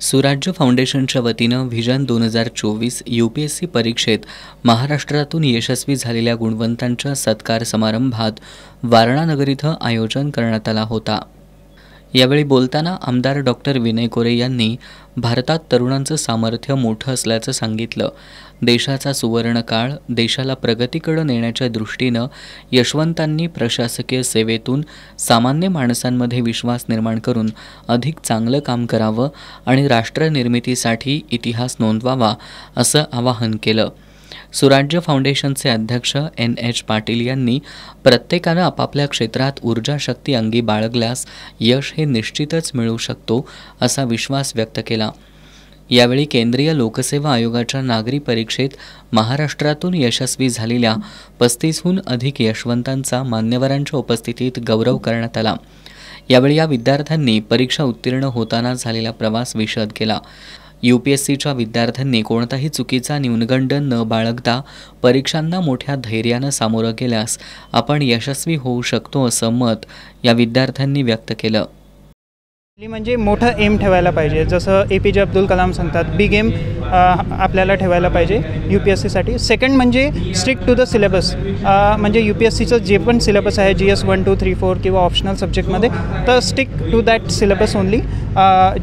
सुराज्य फाउंडेशनच्या वतीनं व्हिजन 2024 UPSC परीक्षेत महाराष्ट्रातून यशस्वी झालेल्या गुणवंतांच्या सत्कार समारंभात वारणा नगर इथं आयोजन करण्यात आला होता। यावेळी बोलताना आमदार डॉक्टर विनय कोरे यांनी भारतात तरुणांचं सामर्थ्य मोठं असल्याचं सांगितलं। देशाचा सुवर्णकाळ देशाला प्रगतीकडे नेण्याच्या दृष्टीनं यशवंतांनी प्रशासकीय सेवेतून सामान्य माणसांमध्ये विश्वास निर्माण करून अधिक चांगलं काम करावं आणि राष्ट्रनिर्मितीसाठी इतिहास नोंदवावा असं आवाहन केलं। सुराज्य फाउंडेशनचे अध्यक्ष NH पाटील यांनी प्रत्येकानं आपापल्या क्षेत्रात ऊर्जा शक्ती अंगी बाळगल्यास यश हे निश्चितच मिळू शकतो असा विश्वास व्यक्त केला। यावेळी केंद्रीय लोकसेवा आयोगाच्या नागरी परीक्षेत महाराष्ट्रातून यशस्वी झालेल्या 35हून अधिक यशवंतांचा मान्यवरांच्या उपस्थितीत गौरव करण्यात आला। यावेळी या विद्यार्थ्यांनी परीक्षा उत्तीर्ण होताना झालेला प्रवास विशद केला। UPSCच्या विद्यार्थ्यांनी कोणताही चुकीचा न्यूनगंड न बाळगता परीक्षांना मोठ्या धैर्यानं सामोरं गेल्यास आपण यशस्वी होऊ शकतो असं मत या विद्यार्थ्यांनी व्यक्त केलं। म्हणजे मोठं एम ठेवायला पाहिजे, जसं APJ अब्दुल कलाम सांगतात बिग एम आपल्याला ठेवायला पाहिजे UPSCसाठी। सेकंड म्हणजे स्ट्रिक्ट टू द सिलेबस, म्हणजे UPSCचं जे पण सिलेबस आहे GS 1, 2, 3, 4 किंवा ऑप्शनल सब्जेक्टमध्ये तर stick to that syllabus only.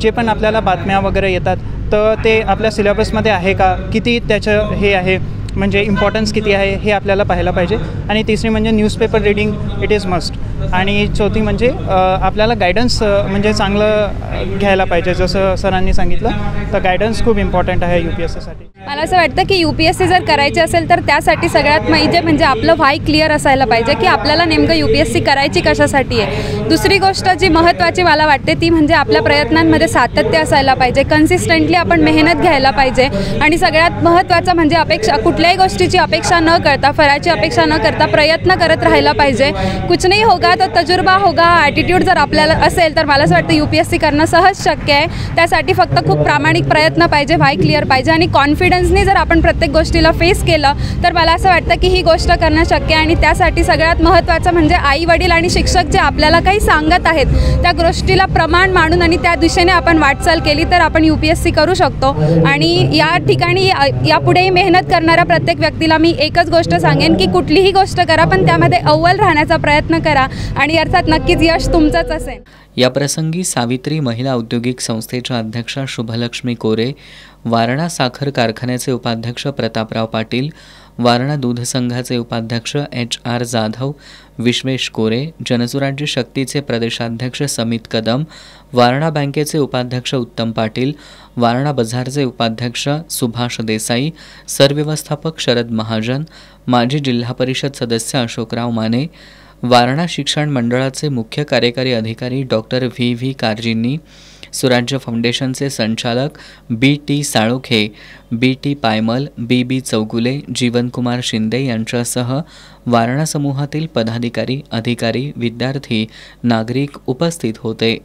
जे पण आपल्याला बातम्या वगैरे येतात तर ते आपल्या सिलेबसमध्ये आहे का, किती त्याचं हे आहे म्हणजे इम्पॉर्टन्स किती आहे हे आपल्याला पाहायला पाहिजे। आणि तिसरी म्हणजे newspaper reading it is must. आणि चौथी म्हणजे आपल्याला गायडन्स म्हणजे चांगलं घ्यायला पाहिजे, जसं सरांनी सांगितलं तर गायडन्स खूप इम्पॉर्टंट आहे UPSCसाठी। मला असं वाटतं की UPSC जर करायची असेल तर त्यासाठी सगळ्यात म्हणजे आपलं व्हाय क्लिअर असायला पाहिजे की आपल्याला नेमकं UPSC करायची कशासाठी आहे। दुसरी गोष्ट जी महत्त्वाची मला वाटते ती म्हणजे आपल्या प्रयत्नांमध्ये सातत्य असायला पाहिजे, कन्सिस्टंटली आपण मेहनत घ्यायला पाहिजे। आणि सगळ्यात महत्त्वाचं म्हणजे कुठल्याही गोष्टीची अपेक्षा न करता, फळाची अपेक्षा न करता प्रयत्न करत राहायला पाहिजे। कुछ नहीं होगा तो तजुर्बा होगा, ॲटिट्यूड जर आपल्याला असेल तर मला असं वाटतं UPSC करणं सहज शक्य आहे। त्यासाठी फक्त खूप प्रामाणिक प्रयत्न पाहिजे, व्हाय क्लिअर पाहिजे आणि कॉन्फिडन्सनी जर आपण प्रत्येक गोष्टीला फेस केलं तर मला असं वाटतं की ही गोष्ट करणं शक्य आहे। आणि त्यासाठी सगळ्यात महत्त्वाचं म्हणजे आई वडील आणि शिक्षक जे आपल्याला काही सांगत आहेत त्या गोष्टीला प्रमाण मानून आणि त्या दिशेने आपण वाटचाल केली तर आपण UPSC करू शकतो। आणि या ठिकाणी यापुढेही मेहनत करणाऱ्या प्रत्येक व्यक्तीला मी एकच गोष्ट सांगेन की कुठलीही गोष्ट करा पण त्यामध्ये अव्वल राहण्याचा प्रयत्न करा आणि अर्थात नक्कीच यश तुमचंच असेल। या प्रसंगी सावित्री महिला औद्योगिक संस्थेच्या अध्यक्षा शुभलक्ष्मी कोरे, वारणा साखर कारखान्याचे उपाध्यक्ष प्रतापराव पाटील, वारणा दूध संघाचे उपाध्यक्ष HR जाधव, विश्वेश कोरे, जनसुराज्य शक्तीचे प्रदेशाध्यक्ष समित कदम, वारणा बँकेचे उपाध्यक्ष उत्तम पाटील, वारणा बझारचे उपाध्यक्ष सुभाष देसाई, सरव्यवस्थापक शरद महाजन, माजी जिल्हा परिषद सदस्य अशोकराव माने, वारणा शिक्षण मंडळाचे मुख्य कार्यकारी अधिकारी डॉक्टर VV कारजींनी, सुराज्य फाउंडेशनचे संचालक BT Salokhe, BT पायमल, BB Chougule, जीवनकुमार Shinde यांच्यासह वारणा समूहातील पदाधिकारी, अधिकारी, विद्यार्थी, नागरिक उपस्थित होते।